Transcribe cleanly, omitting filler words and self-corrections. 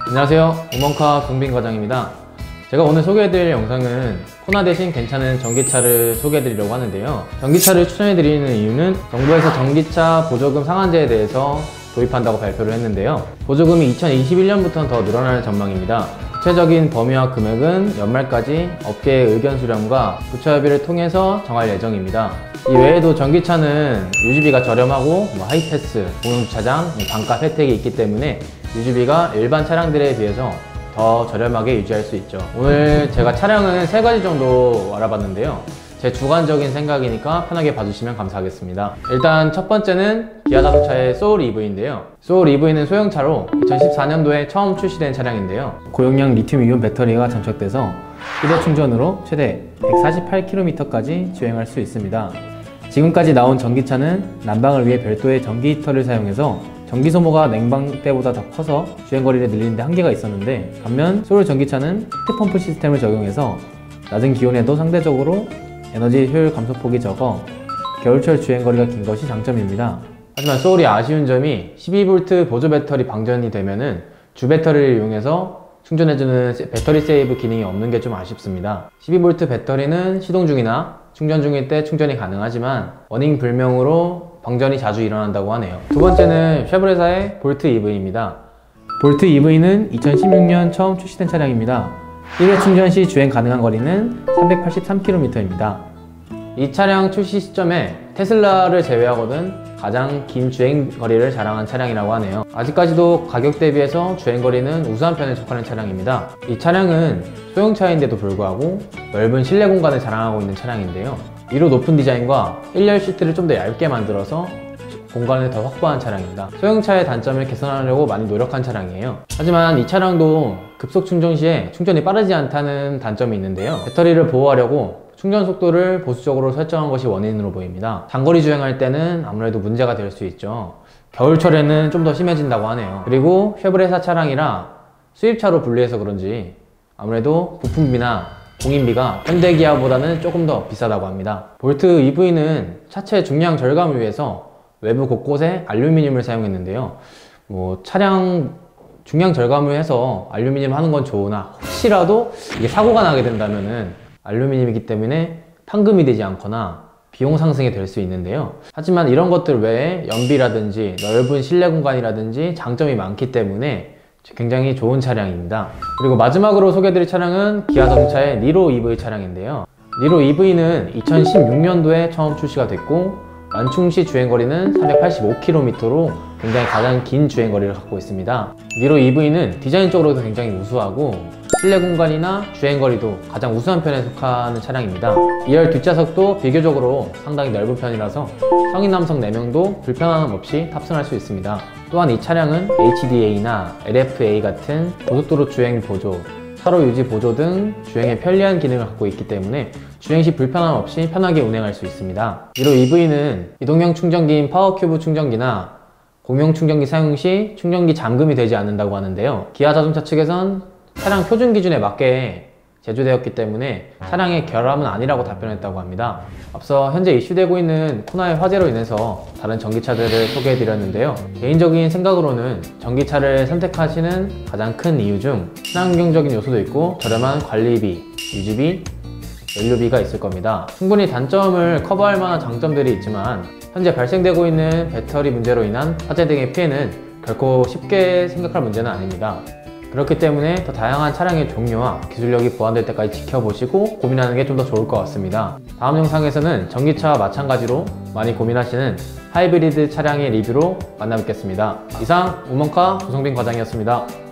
안녕하세요, 우먼카 동빈 과장입니다. 제가 오늘 소개해드릴 영상은 코나 대신 괜찮은 전기차를 소개해드리려고 하는데요. 전기차를 추천해드리는 이유는 정부에서 전기차 보조금 상한제에 대해서 도입한다고 발표를 했는데요. 보조금이 2021년부터는 더 늘어날 전망입니다. 구체적인 범위와 금액은 연말까지 업계의 의견 수렴과 부처협의를 통해서 정할 예정입니다. 이 외에도 전기차는 유지비가 저렴하고 하이패스, 공용주차장, 반값 혜택이 있기 때문에 유지비가 일반 차량들에 비해서 더 저렴하게 유지할 수 있죠. 오늘 제가 차량은 3가지 정도 알아봤는데요. 제 주관적인 생각이니까 편하게 봐주시면 감사하겠습니다. 일단 첫 번째는 기아 자동차의 소울 EV인데요. 소울 EV는 소형차로 2014년도에 처음 출시된 차량인데요. 고용량 리튬이온 배터리가 장착돼서 휴대충전으로 최대 148km까지 주행할 수 있습니다. 지금까지 나온 전기차는 난방을 위해 별도의 전기 히터를 사용해서 전기 소모가 냉방 때보다 더 커서 주행거리를 늘리는 데 한계가 있었는데, 반면 소울 전기차는 히트펌프 시스템을 적용해서 낮은 기온에도 상대적으로 에너지 효율 감소폭이 적어 겨울철 주행거리가 긴 것이 장점입니다. 하지만 소울이 아쉬운 점이 12V 보조 배터리 방전이 되면은 주 배터리를 이용해서 충전해주는 배터리 세이브 기능이 없는 게 좀 아쉽습니다. 12V 배터리는 시동 중이나 충전 중일 때 충전이 가능하지만 원인 불명으로 방전이 자주 일어난다고 하네요. 두 번째는 쉐보레사의 볼트 EV입니다. 볼트 EV는 2016년 처음 출시된 차량입니다. 1회 충전 시 주행 가능한 거리는 383km입니다. 이 차량 출시 시점에 테슬라를 제외하고는 가장 긴 주행 거리를 자랑한 차량이라고 하네요. 아직까지도 가격 대비해서 주행 거리는 우수한 편에 속하는 차량입니다. 이 차량은 소형차인데도 불구하고 넓은 실내 공간을 자랑하고 있는 차량인데요. 위로 높은 디자인과 1열 시트를 좀 더 얇게 만들어서 공간을 더 확보한 차량입니다. 소형차의 단점을 개선하려고 많이 노력한 차량이에요. 하지만 이 차량도 급속 충전 시에 충전이 빠르지 않다는 단점이 있는데요. 배터리를 보호하려고 충전 속도를 보수적으로 설정한 것이 원인으로 보입니다. 장거리 주행할 때는 아무래도 문제가 될 수 있죠. 겨울철에는 좀 더 심해진다고 하네요. 그리고 쉐보레사 차량이라 수입차로 분류해서 그런지 아무래도 부품비나 공인비가 현대기아보다는 조금 더 비싸다고 합니다. 볼트 EV는 차체 중량 절감을 위해서 외부 곳곳에 알루미늄을 사용했는데요. 차량 중량 절감을 해서 알루미늄 하는 건 좋으나 혹시라도 이게 사고가 나게 된다면은 알루미늄이기 때문에 판금이 되지 않거나 비용 상승이 될 수 있는데요. 하지만 이런 것들 외에 연비라든지 넓은 실내 공간이라든지 장점이 많기 때문에 굉장히 좋은 차량입니다. 그리고 마지막으로 소개해드릴 차량은 기아 자동차의 니로 EV 차량인데요. 니로 EV는 2016년도에 처음 출시가 됐고 완충시 주행거리는 385km로 굉장히 가장 긴 주행거리를 갖고 있습니다. 니로 EV는 디자인적으로도 굉장히 우수하고 실내 공간이나 주행거리도 가장 우수한 편에 속하는 차량입니다. 2열 뒷좌석도 비교적으로 상당히 넓은 편이라서 성인 남성 4명도 불편함 없이 탑승할 수 있습니다. 또한 이 차량은 HDA나 LFA 같은 고속도로 주행 보조, 차로 유지 보조 등 주행에 편리한 기능을 갖고 있기 때문에 주행 시 불편함 없이 편하게 운행할 수 있습니다. 니로 EV는 이동형 충전기인 파워큐브 충전기나 공용 충전기 사용 시 충전기 잠금이 되지 않는다고 하는데요. 기아 자동차 측에선 차량 표준 기준에 맞게 제조되었기 때문에 차량의 결함은 아니라고 답변했다고 합니다. 앞서 현재 이슈되고 있는 코나의 화재로 인해서 다른 전기차들을 소개해드렸는데요. 개인적인 생각으로는 전기차를 선택하시는 가장 큰 이유 중 친환경적인 요소도 있고 저렴한 관리비, 유지비, 연료비가 있을 겁니다. 충분히 단점을 커버할 만한 장점들이 있지만 현재 발생되고 있는 배터리 문제로 인한 화재 등의 피해는 결코 쉽게 생각할 문제는 아닙니다. 그렇기 때문에 더 다양한 차량의 종류와 기술력이 보완될 때까지 지켜보시고 고민하는 게 좀 더 좋을 것 같습니다. 다음 영상에서는 전기차와 마찬가지로 많이 고민하시는 하이브리드 차량의 리뷰로 만나 뵙겠습니다. 이상 우먼카 조성빈 과장이었습니다.